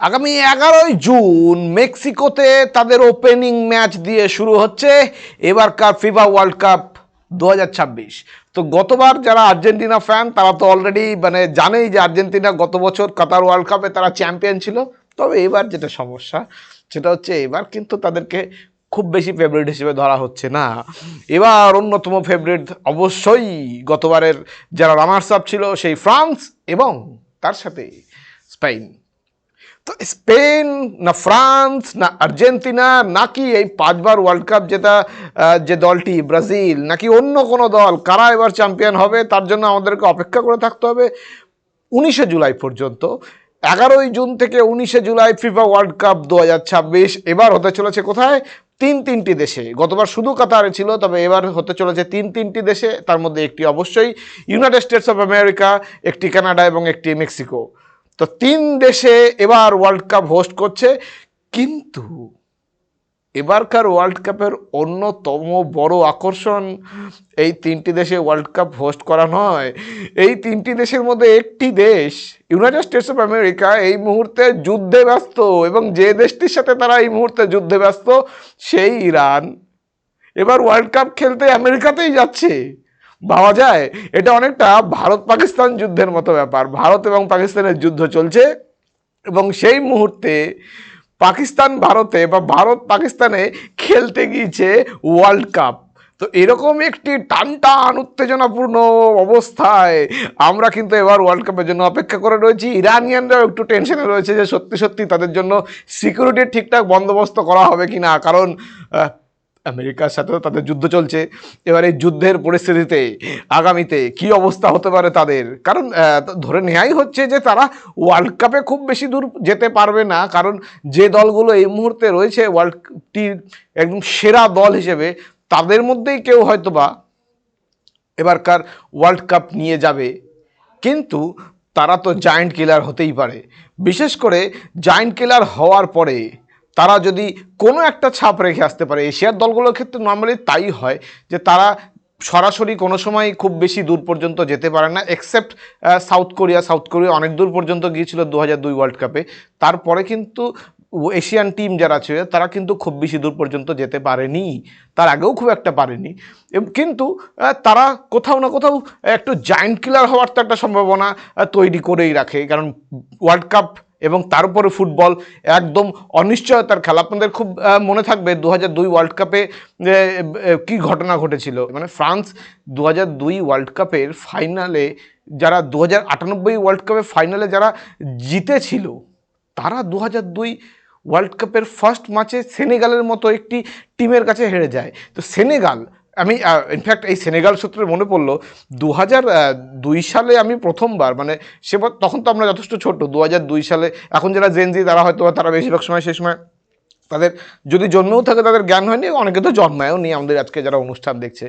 আগামী 11ই জুন মেক্সিকোতে তাদের ওপেনিং ম্যাচ দিয়ে শুরু হচ্ছে এবারকার ফিফা ওয়ার্ল্ড কাপ 2026। তো গতবার যারা আর্জেন্টিনা ফ্যান তারা তো অলরেডি জানেই যে আর্জেন্টিনা গত বছর কাতার ওয়ার্ল্ড কাপে তারা চ্যাম্পিয়ন ছিল। তবে এবার যেটা সমস্যা সেটা হচ্ছে এবার কিন্তু তাদেরকে খুব বেশি ফেভারিট হিসেবে ধরা হচ্ছে না। এবার অন্যতম ফেভারিট অবশ্যই গতবারের যারা রানার্স আপ ছিল সেই ফ্রান্স এবং তার সাথে স্পেন। তো স্পেন না ফ্রান্স না আর্জেন্টিনা নাকি এই 5বার ওয়ার্ল্ড কাপ জেতা যে দলটি ব্রাজিল নাকি অন্য কোনো দল, কারা এবার চ্যাম্পিয়ন হবে তার জন্য আমাদেরকে অপেক্ষা করে থাকতে হবে 19 জুলাই পর্যন্ত। 11ই জুন থেকে 19 জুলাই ফিফা ওয়ার্ল্ড কাপ 2026 এবার হতে চলেছে কোথায়? তিনটি দেশে। গতবার শুধু কাতারে ছিল, তবে এবার হতে চলেছে তিনটি দেশে। তার মধ্যে একটি অবশ্যই ইউনাইটেড স্টেটস অফ আমেরিকা, একটি কানাডা এবং একটি মেক্সিকো। তো 3 দেশে এবার ওয়ার্ল্ড কাপ হোস্ট করছে। কিন্তু এবারকার ওয়ার্ল্ড কাপের অন্যতম বড় আকর্ষণ এই 3টি দেশে ওয়ার্ল্ড কাপ হোস্ট করা নয়। এই 3টি দেশের মধ্যে একটি দেশ ইউনাইটেড স্টেটস অফ আমেরিকা এই মুহূর্তে যুদ্ধে ব্যস্ত, এবং যে দেশটির সাথে তারা এই মুহূর্তে যুদ্ধে ব্যস্ত সেই ইরান এবার ওয়ার্ল্ড কাপ খেলতে আমেরিকাতেই যাচ্ছে। ভাবা যায়? এটা অনেকটা ভারত পাকিস্তান যুদ্ধের মতো ব্যাপার। ভারত এবং পাকিস্তানের যুদ্ধ চলছে এবং সেই মুহূর্তে পাকিস্তান ভারতে বা ভারত পাকিস্তানে খেলতে গিয়েছে ওয়ার্ল্ড কাপ। তো এরকম একটি টানটান উত্তেজনাপূর্ণ অবস্থায় আমরা কিন্তু এবার ওয়ার্ল্ড কাপের জন্য অপেক্ষা করে রয়েছি। ইরানিয়ানরাও একটু টেনশনে রয়েছে যে সত্যি তাদের জন্য সিকিউরিটির ঠিকঠাক বন্দোবস্ত করা হবে কি না, কারণ আমেরিকার সাথেও তাদের যুদ্ধ চলছে। এবার এই যুদ্ধের পরিস্থিতিতে আগামীতে কি অবস্থা হতে পারে তাদের, কারণ ধরে নেওয়াই হচ্ছে যে তারা ওয়ার্ল্ড কাপে খুব বেশি দূর যেতে পারবে না, কারণ যে দলগুলো এই মুহূর্তে রয়েছে ওয়ার্ল্ডটির একদম সেরা দল হিসেবে তাদের মধ্যেই কেউ হয়তোবা এবারকার ওয়ার্ল্ড কাপ নিয়ে যাবে। কিন্তু তারা তো জায়ান্ট কিলার হতেই পারে। বিশেষ করে জায়ান্ট কিলার হওয়ার পরে তারা যদি কোনো একটা ছাপ রেখে আসতে পারে। এশিয়ার দলগুলোর ক্ষেত্রে নর্মালি তাই হয় যে তারা সরাসরি কোনো সময় খুব বেশি দূর পর্যন্ত যেতে পারে না, এক্সেপ্ট সাউথ কোরিয়া অনেক দূর পর্যন্ত গিয়েছিল 2002 ওয়ার্ল্ড কাপে। তারপরে কিন্তু এশিয়ান টিম যারা ছিল তারা কিন্তু খুব বেশি দূর পর্যন্ত যেতে পারেনি, তার আগেও খুব একটা পারেনি। কিন্তু তারা কোথাও না কোথাও একটু জায়ান্ট কিলার হওয়ার তো একটা সম্ভাবনা তৈরি করেই রাখে, কারণ ওয়ার্ল্ড কাপ এবং তার উপরে ফুটবল একদম অনিশ্চয়তার খেলা। আপনাদের খুব মনে থাকবে 2002 ওয়ার্ল্ড কাপে কি ঘটনা ঘটেছিল। ফ্রান্স 2002 ওয়ার্ল্ড কাপের ফাইনালে যারা 2098 ওয়ার্ল্ড কাপের ফাইনালে যারা জিতেছিল তারা 2002 ওয়ার্ল্ড কাপের ফার্স্ট ম্যাচে সেনেগালের মতো একটি টিমের কাছে হেরে যায়। তো সেনেগাল, আমি ইনফ্যাক্ট এই সেনেগাল সূত্রে মনে পড়লো 2002 সালে আমি প্রথমবার তখন তো আমরা যথেষ্ট ছোট। 2002 সালে এখন যারা জেনজি তারা হয়তো তারা বেশিরভাগ সময় সেই সময় তাদের যদি জন্মেও থাকে তাদের জ্ঞান হয়নি, অনেকে তো জন্মায়ও নেই আমাদের আজকে যারা অনুষ্ঠান দেখছে।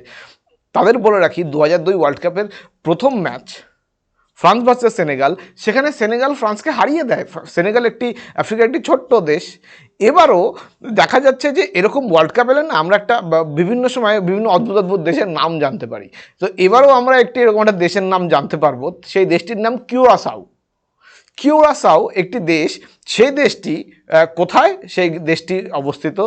তাদের বলে রাখি 2002 ওয়ার্ল্ড কাপের প্রথম ম্যাচ ফ্রান্স ভার্সেস সেনেগাল, সেখানে সেনেগাল ফ্রান্সকে হারিয়ে দেয়। সেনেগাল একটি আফ্রিকার একটি ছোট্ট দেশ। এবারও দেখা যাচ্ছে যে এরকম ওয়ার্ল্ড কাপ এলে না আমরা একটা বিভিন্ন সময় বিভিন্ন অদ্ভুত দেশের নাম জানতে পারি। তো এবারও আমরা একটি এরকম একটা দেশের নাম জানতে পারবো, সেই দেশটির নাম কিউরাসাও একটি দেশ। সেই দেশটি কোথায়? সেই দেশটি অবস্থিত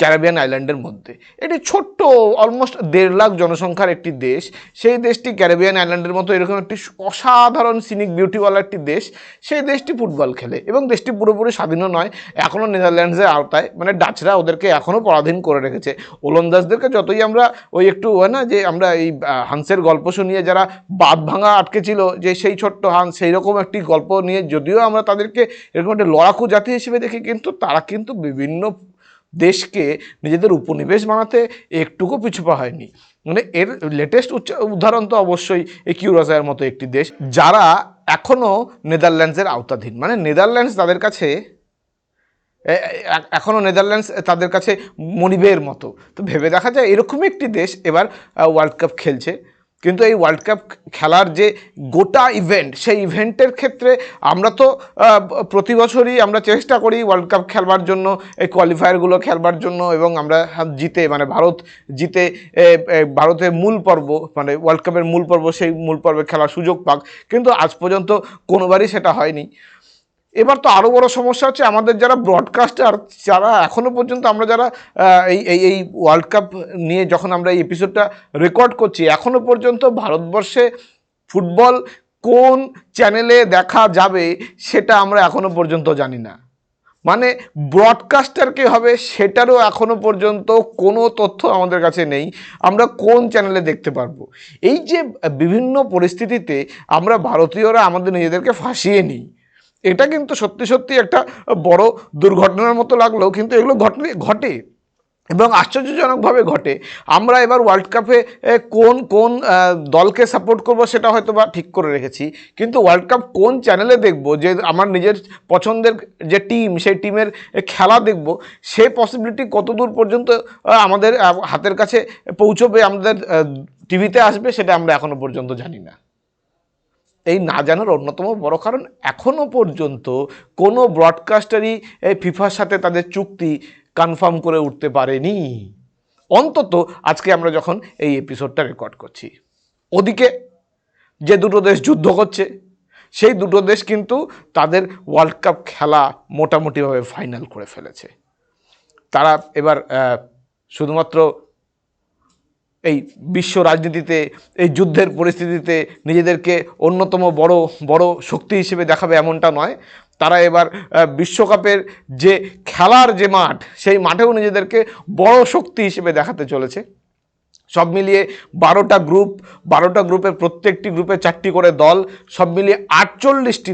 ক্যারিবিয়ান আইল্যান্ডের মধ্যে। এটি ছোট্ট অলমোস্ট 1.5 লাখ জনসংখ্যার একটি দেশ। সেই দেশটি ক্যারিবিয়ান আইল্যান্ডের মতো এরকম একটি অসাধারণ সিনিক বিউটিওয়ালা একটি দেশ। সেই দেশটি ফুটবল খেলে এবং দেশটি পুরোপুরি স্বাধীনও নয়, এখনও নেদারল্যান্ডসের আওতায়। ডাচরা ওদেরকে এখনও পরাধীন করে রেখেছে। ওলন্দাজদেরকে যতই আমরা ওই একটু হয় না যে আমরা এই হান্সের গল্প শুনিয়ে যারা বাঁধ ভাঙা আটকে ছিল যে সেই ছোট্ট হান্স, সেই রকম একটি গল্প নিয়ে যদিও আমরা তাদেরকে এরকম একটা লড়াকু জাতি হিসেবে দেখি, কিন্তু তারা কিন্তু বিভিন্ন দেশকে নিজেদের উপনিবেশ বানাতে একটুকু পিছুপা হয়নি। এর লেটেস্ট উদাহরণ তো অবশ্যই এই কিউরাসাওয়ের মতো একটি দেশ, যারা এখনও নেদারল্যান্ডসের আওতাধীন। নেদারল্যান্ডস তাদের কাছে মনিবের মতো। তো ভেবে দেখা যায় এরকমই একটি দেশ এবার ওয়ার্ল্ড কাপ খেলছে। কিন্তু এই ওয়ার্ল্ড কাপ খেলার যে গোটা ইভেন্ট, সেই ইভেন্টের ক্ষেত্রে আমরা তো প্রতি বছরই আমরা চেষ্টা করি ওয়ার্ল্ড কাপ খেলবার জন্য, এই কোয়ালিফায়ারগুলো খেলবার জন্য, এবং আমরা জিতে ভারত জিতে ভারতের মূল পর্ব ওয়ার্ল্ড কাপের মূল পর্ব সেই মূল পর্বে খেলার সুযোগ পাক। কিন্তু আজ পর্যন্ত কোনোবারই সেটা হয়নি। এবার তো আরও বড় সমস্যা হচ্ছে আমাদের যারা ব্রডকাস্টার, যারা এখনও পর্যন্ত আমরা যারা এই এই এই ওয়ার্ল্ড কাপ নিয়ে যখন আমরা এই এপিসোডটা রেকর্ড করছি, এখনও পর্যন্ত ভারতবর্ষে ফুটবল কোন চ্যানেলে দেখা যাবে সেটা আমরা এখনও পর্যন্ত জানি না। মানে ব্রডকাস্টার কে হবে সেটারও এখনও পর্যন্ত কোনো তথ্য আমাদের কাছে নেই, আমরা কোন চ্যানেলে দেখতে পারবো। এই যে বিভিন্ন পরিস্থিতিতে আমরা ভারতীয়রা আমাদের নিজেদেরকে ফাঁসিয়ে নিই, এটা কিন্তু সত্যি সত্যি একটা বড় দুর্ঘটনার মতো লাগলেও কিন্তু এগুলো ঘটে এবং আশ্চর্যজনকভাবে ঘটে। আমরা এবার ওয়ার্ল্ড কাপে কোন কোন দলকে সাপোর্ট করব সেটা হয়তো বা ঠিক করে রেখেছি, কিন্তু ওয়ার্ল্ড কাপ কোন চ্যানেলে দেখব, যে আমার নিজের পছন্দের যে টিম সেই টিমের খেলা দেখব, সে পসিবিলিটি কতদূর পর্যন্ত আমাদের হাতের কাছে পৌঁছবে, আমাদের টিভিতে আসবে, সেটা আমরা এখনও পর্যন্ত জানি না। এই না জানার অন্যতম বড় কারণ এখনও পর্যন্ত কোনো ব্রডকাস্টারই ফিফার সাথে তাদের চুক্তি কনফার্ম করে উঠতে পারেনি, অন্তত আজকে আমরা যখন এই এপিসোডটা রেকর্ড করছি। ওদিকে যে দুটো দেশ যুদ্ধ করছে, সেই দুটো দেশ কিন্তু তাদের ওয়ার্ল্ড কাপ খেলা মোটামুটিভাবে ফাইনাল করে ফেলেছে। তারা এবার শুধুমাত্র এই বিশ্ব রাজনীতিতে, এই যুদ্ধের পরিস্থিতিতে নিজেদেরকে অন্যতম বড় শক্তি হিসেবে দেখাবে এমনটা নয়, তারা এবার বিশ্বকাপের যে খেলার যে মাঠ, সেই মাঠেও নিজেদেরকে বড় শক্তি হিসেবে দেখাতে চলেছে। সব মিলিয়ে 12টা গ্রুপের প্রত্যেকটি গ্রুপে 4টি করে দল, সব মিলিয়ে 48টি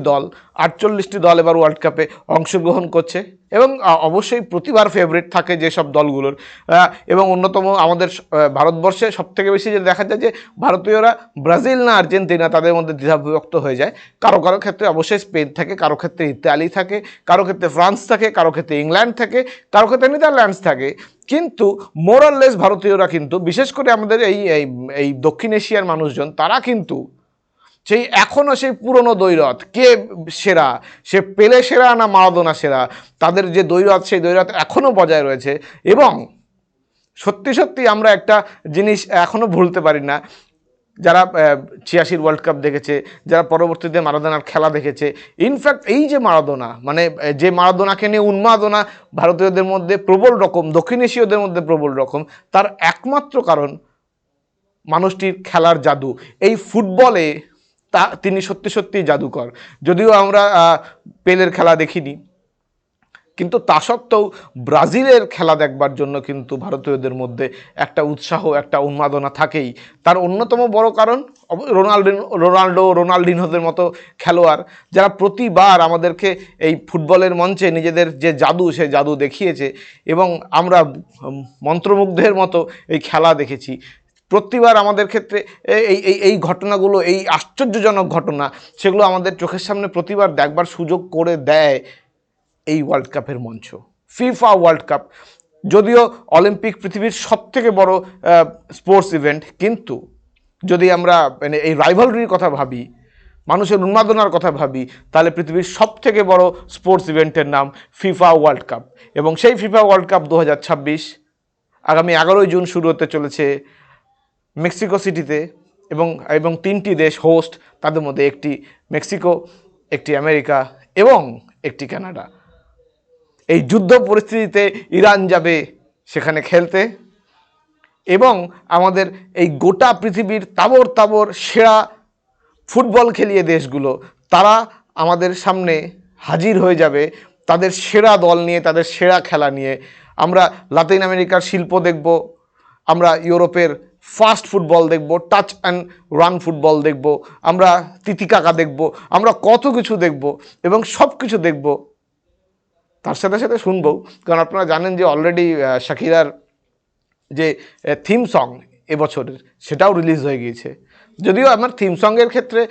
দল এবার ওয়ার্ল্ড কাপে অংশগ্রহণ করছে। এবং অবশ্যই প্রতিবার ফেভারিট থাকে যেসব দলগুলোর, এবং অন্যতম আমাদের ভারতবর্ষে সবথেকে বেশি যে দেখা যায় যে ভারতীয়রা ব্রাজিল না আর্জেন্টিনা তাদের মধ্যে দ্বিধাবিভক্ত হয়ে যায়। কারো ক্ষেত্রে অবশ্যই স্পেন থাকে, কারো ক্ষেত্রে ইতালি থাকে, কারো ক্ষেত্রে ফ্রান্স থাকে, কারো ক্ষেত্রে ইংল্যান্ড থাকে, কারো ক্ষেত্রে নেদারল্যান্ডস থাকে। কিন্তু মোরাললেস ভারতীয়রা কিন্তু, বিশেষ করে আমাদের এই দক্ষিণ এশিয়ার মানুষজন, তারা কিন্তু সেই এখনও সেই পুরনো দ্বৈরথ, কে সেরা, সে পেলে সেরা না মারাদোনা সেরা, তাদের যে দ্বৈরথ, সেই দ্বৈরথ এখনও বজায় রয়েছে। এবং সত্যি সত্যি আমরা একটা জিনিস এখনও ভুলতে পারি না, যারা 86 ওয়ার্ল্ড কাপ দেখেছে, যারা পরবর্তীতে মারাদোনার খেলা দেখেছে, ইনফ্যাক্ট এই যে মারাদোনা, মানে যে মারাদোনাকে নিয়ে উন্মাদনা ভারতীয়দের মধ্যে প্রবল রকম, দক্ষিণ এশীয়দের মধ্যে প্রবল রকম, তার একমাত্র কারণ মানুষটির খেলার জাদু। এই ফুটবলে তিনি সত্যি সত্যি জাদুকর। যদিও আমরা পেলের খেলা দেখিনি, কিন্তু তা সত্ত্বেও ব্রাজিলের খেলা দেখবার জন্য কিন্তু ভারতীয়দের মধ্যে একটা উৎসাহ, একটা উন্মাদনা থাকেই। তার অন্যতম বড় কারণ রোনাল্ডিনহোদের মতো খেলোয়াড়, যারা প্রতিবার আমাদেরকে এই ফুটবলের মঞ্চে নিজেদের যে জাদু, সে জাদু দেখিয়েছে এবং আমরা মন্ত্রমুগ্ধের মতো এই খেলা দেখেছি। প্রতিবার আমাদের ক্ষেত্রে এই ঘটনাগুলো, এই আশ্চর্যজনক ঘটনা, সেগুলো আমাদের চোখের সামনে প্রতিবার দেখবার সুযোগ করে দেয় এই ওয়ার্ল্ড কাপের মঞ্চ, ফিফা ওয়ার্ল্ড কাপ। যদিও অলিম্পিক পৃথিবীর সবথেকে বড় স্পোর্টস ইভেন্ট, কিন্তু যদি আমরা মানে এই রাইভালরির কথা ভাবি, মানুষের উন্মাদনার কথা ভাবি, তাহলে পৃথিবীর সবথেকে বড় স্পোর্টস ইভেন্টের নাম ফিফা ওয়ার্ল্ড কাপ। এবং সেই ফিফা ওয়ার্ল্ড কাপ 2026 আগামী 11ই জুন শুরু হতে চলেছে মেক্সিকো সিটিতে। এবং 3টি দেশ হোস্ট, তাদের মধ্যে একটি মেক্সিকো, একটি আমেরিকা এবং একটি কানাডা। এই যুদ্ধ পরিস্থিতিতে ইরান যাবে সেখানে খেলতে, এবং আমাদের এই গোটা পৃথিবীর তাবর সেরা ফুটবল খেলিয়ে দেশগুলো, তারা আমাদের সামনে হাজির হয়ে যাবে তাদের সেরা দল নিয়ে, তাদের সেরা খেলা নিয়ে। আমরা লাতিন আমেরিকার শিল্প দেখব, আমরা ইউরোপের ফাস্ট ফুটবল দেখব, টাচ অ্যান্ড রান ফুটবল দেখব, আমরা তিতিকাকা দেখব, আমরা কত কিছু দেখব এবং সব কিছু দেখব। তার সাথে সাথে শুনবো, কারণ আপনারা জানেন যে অলরেডি শাকিরার যে থিম সং এবছরের, সেটাও রিলিজ হয়ে গিয়েছে। যদিও আমার থিম সঙ্গের ক্ষেত্রে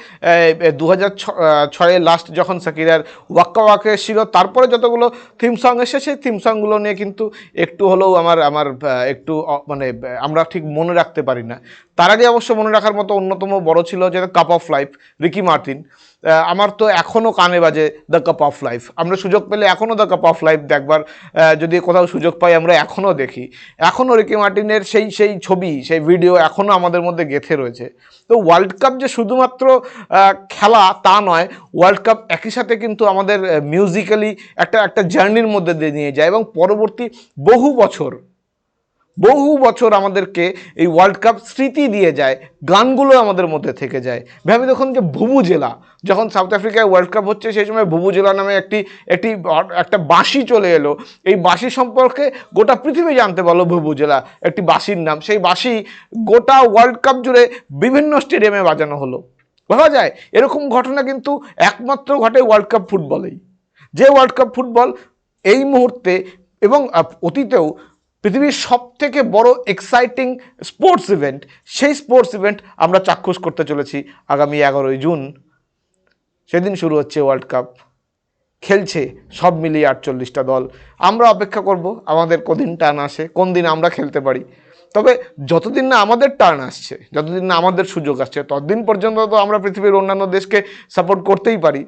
2006 লাস্ট যখন শাকিরার ওয়াক্কা ওয়াক্কা এসেছিল, তারপরে যতগুলো থিম সং এসে, সেই থিম সংগুলো নিয়ে কিন্তু একটু হলেও আমার একটু মানে আমরা ঠিক মনে রাখতে পারি না। তার আগে অবশ্য মনে রাখার মতো অন্যতম বড় ছিল যে cup of life, Ricky Martin. আমার তো এখনও কানে বাজে দ্য কাপ অফ লাইফ। আমরা সুযোগ পেলে এখনও দ্য কাপ অফ লাইফ দেখবার, যদি কোথাও সুযোগ পাই আমরা এখনও দেখি। এখনও রিকি মার্টিনের সেই ছবি, সেই ভিডিও এখনও আমাদের মধ্যে গেঁথে রয়েছে। তো তো ওয়ার্ল্ড কাপ যে শুধুমাত্র খেলা তা নয়, ওয়ার্ল্ড কাপ একই সাথে কিন্তু আমাদের মিউজিক্যালি একটা জার্নির মধ্যে দিয়ে নিয়ে যায়, এবং পরবর্তী বহু বছর আমাদেরকে এই ওয়ার্ল্ড কাপ স্মৃতি দিয়ে যায়, গানগুলো আমাদের মধ্যে থেকে যায়। ভেবে দেখুন যে ভুভুজেলা, যখন সাউথ আফ্রিকায় ওয়ার্ল্ড কাপ হচ্ছে সেই সময় ভুভুজেলা নামে একটা বাঁশি চলে এলো। এই বাঁশি সম্পর্কে গোটা পৃথিবী জানতে পারলো, ভুভুজেলা একটি বাঁশির নাম। সেই বাঁশি গোটা ওয়ার্ল্ড কাপ জুড়ে বিভিন্ন স্টেডিয়ামে বাজানো হলো। ভাবা যায় এরকম ঘটনা কিন্তু একমাত্র ঘটে ওয়ার্ল্ড কাপ ফুটবলেই। যে ওয়ার্ল্ড কাপ ফুটবল এই মুহূর্তে এবং অতীতেও পৃথিবীর সবথেকে বড় এক্সাইটিং স্পোর্টস ইভেন্ট, সেই স্পোর্টস ইভেন্ট আমরা চাক্ষুষ করতে চলেছি আগামী 11ই জুন। সেদিন শুরু হচ্ছে ওয়ার্ল্ড কাপ, খেলছে সব মিলিয়ে 48টা দল। আমরা অপেক্ষা করব আমাদের কদিন টার্ন আসে, কোন দিন আমরা খেলতে পারি। তবে যতদিন না আমাদের টার্ন আসছে, যতদিন না আমাদের সুযোগ আসছে, ততদিন পর্যন্ত তো আমরা পৃথিবীর অন্যান্য দেশকে সাপোর্ট করতেই পারি।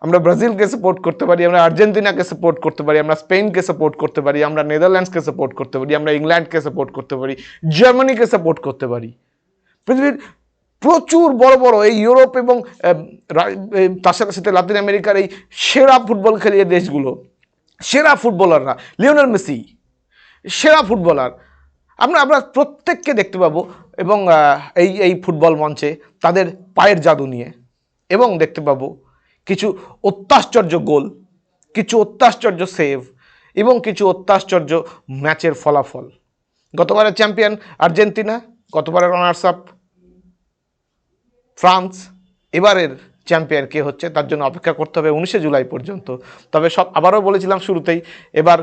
আমরা ব্রাজিলকে সাপোর্ট করতে পারি, আমরা আর্জেন্টিনাকে সাপোর্ট করতে পারি, আমরা স্পেনকে সাপোর্ট করতে পারি, আমরা নেদারল্যান্ডসকে সাপোর্ট করতে পারি, আমরা ইংল্যান্ডকে সাপোর্ট করতে পারি, জার্মানিকে সাপোর্ট করতে পারি। পৃথিবীর প্রচুর বড় এই ইউরোপ এবং তার সাথে সাথে লাতিন আমেরিকার এই সেরা ফুটবল খেলিয়ে দেশগুলো, সেরা ফুটবলাররা, লিওনেল মেসি সেরা ফুটবলার, আমরা প্রত্যেককে দেখতে পাবো এবং এই ফুটবল মঞ্চে তাদের পায়ের জাদু নিয়ে, এবং দেখতে পাবো কিছু অত্যাশ্চর্য গোল, কিছু অত্যাশ্চর্য সেভ এবং কিছু অত্যাশ্চর্য ম্যাচের ফলাফল। গতবারের চ্যাম্পিয়ন আর্জেন্টিনা, গতবারের রানার্স আপ ফ্রান্স, এবারের চ্যাম্পিয়ন কে হচ্ছে তার জন্য অপেক্ষা করতে হবে 19শে জুলাই পর্যন্ত। তবে আবারও বলেছিলাম শুরুতেই, এবার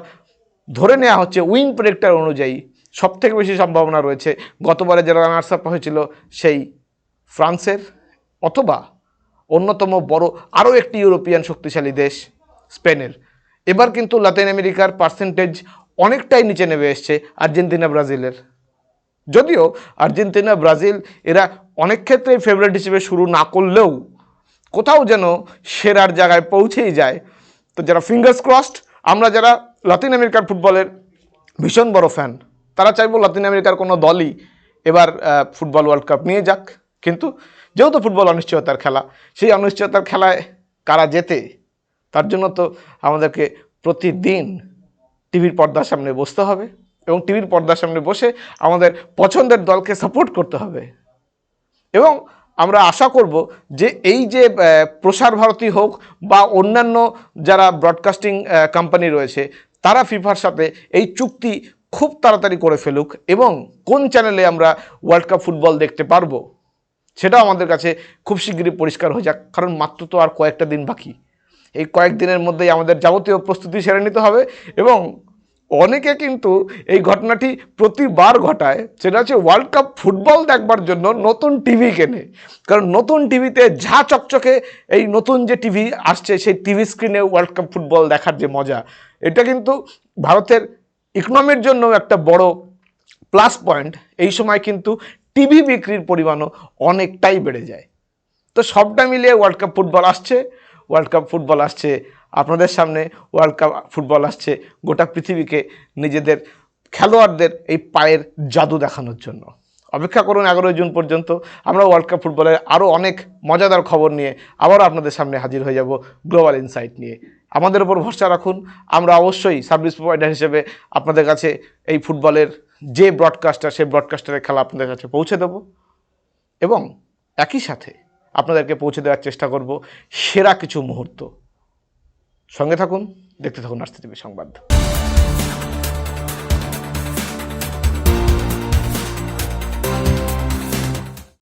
ধরে নেওয়া হচ্ছে উইন প্রেডিক্টর অনুযায়ী সবথেকে বেশি সম্ভাবনা রয়েছে গতবারে যারা রানার্স আপ হয়েছিল সেই ফ্রান্সের, অথবা অন্যতম বড় আরও একটি ইউরোপিয়ান শক্তিশালী দেশ স্পেনের। এবার কিন্তু লাতিন আমেরিকার পার্সেন্টেজ অনেকটাই নিচে নেমে এসছে আর্জেন্টিনা ব্রাজিলের। যদিও আর্জেন্টিনা ব্রাজিল এরা অনেক ক্ষেত্রে ফেভারিট হিসেবে শুরু না করলেও কোথাও যেন সেরার জায়গায় পৌঁছেই যায়। তো যারা ফিঙ্গার্স ক্রসড, আমরা যারা লাতিন আমেরিকার ফুটবলের ভীষণ বড় ফ্যান, তারা চাইবো লাতিন আমেরিকার কোনো দলই এবার ফুটবল ওয়ার্ল্ড কাপ নিয়ে যাক। কিন্তু যেহেতু ফুটবল অনিশ্চয়তার খেলা, সেই অনিশ্চয়তার খেলায় কারা জেতে তার জন্য তো আমাদেরকে প্রতিদিন টিভির পর্দার সামনে বসতে হবে, এবং টিভির পর্দার সামনে বসে আমাদের পছন্দের দলকে সাপোর্ট করতে হবে। এবং আমরা আশা করব যে এই যে প্রসার ভারতী হোক বা অন্যান্য যারা ব্রডকাস্টিং কোম্পানি রয়েছে, তারা ফিফার সাথে এই চুক্তি খুব তাড়াতাড়ি করে ফেলুক, এবং কোন চ্যানেলে আমরা ওয়ার্ল্ড কাপ ফুটবল দেখতে পারবো সেটাও আমাদের কাছে খুব শীঘ্রই পরিষ্কার হয়ে যাক। কারণ মাত্র তো আর কয়েকটা দিন বাকি, এই কয়েকদিনের মধ্যেই আমাদের যাবতীয় প্রস্তুতি সেরে নিতে হবে। এবং অনেকে কিন্তু এই ঘটনাটি প্রতিবার ঘটায়, সেটা হচ্ছে ওয়ার্ল্ড কাপ ফুটবল দেখবার জন্য নতুন টিভি কেনে। কারণ নতুন টিভিতে ঝা চকচকে এই নতুন যে টিভি আসছে, সেই টিভি স্ক্রিনে ওয়ার্ল্ড কাপ ফুটবল দেখার যে মজা, এটা কিন্তু ভারতের ইকোনমির জন্য একটা বড় প্লাস পয়েন্ট। এই সময় কিন্তু টিভি বিক্রির পরিমাণও অনেকটাই বেড়ে যায়। তো সবটা মিলিয়ে ওয়ার্ল্ড কাপ ফুটবল আসছে, ওয়ার্ল্ড কাপ ফুটবল আসছে আপনাদের সামনে, ওয়ার্ল্ড কাপ ফুটবল আসছে গোটা পৃথিবীকে নিজেদের খেলোয়াড়দের এই পায়ের জাদু দেখানোর জন্য। অপেক্ষা করুন 11ই জুন পর্যন্ত। আমরা ওয়ার্ল্ড কাপ ফুটবলের আরও অনেক মজাদার খবর নিয়ে আবারও আপনাদের সামনে হাজির হয়ে যাব গ্লোবাল ইনসাইট নিয়ে। আমাদের উপর ভরসা রাখুন, আমরা অবশ্যই সার্ভিস প্রোভাইডার হিসেবে আপনাদের কাছে এই ফুটবলের যে ব্রডকাস্টার, সেই ব্রডকাস্টারের খেলা আপনাদের কাছে পৌঁছে দেব, এবং একই সাথে আপনাদেরকে পৌঁছে দেওয়ার চেষ্টা করব সেরা কিছু মুহূর্ত। সঙ্গে থাকুন, দেখতে থাকুন আরসি টিভি সংবাদ।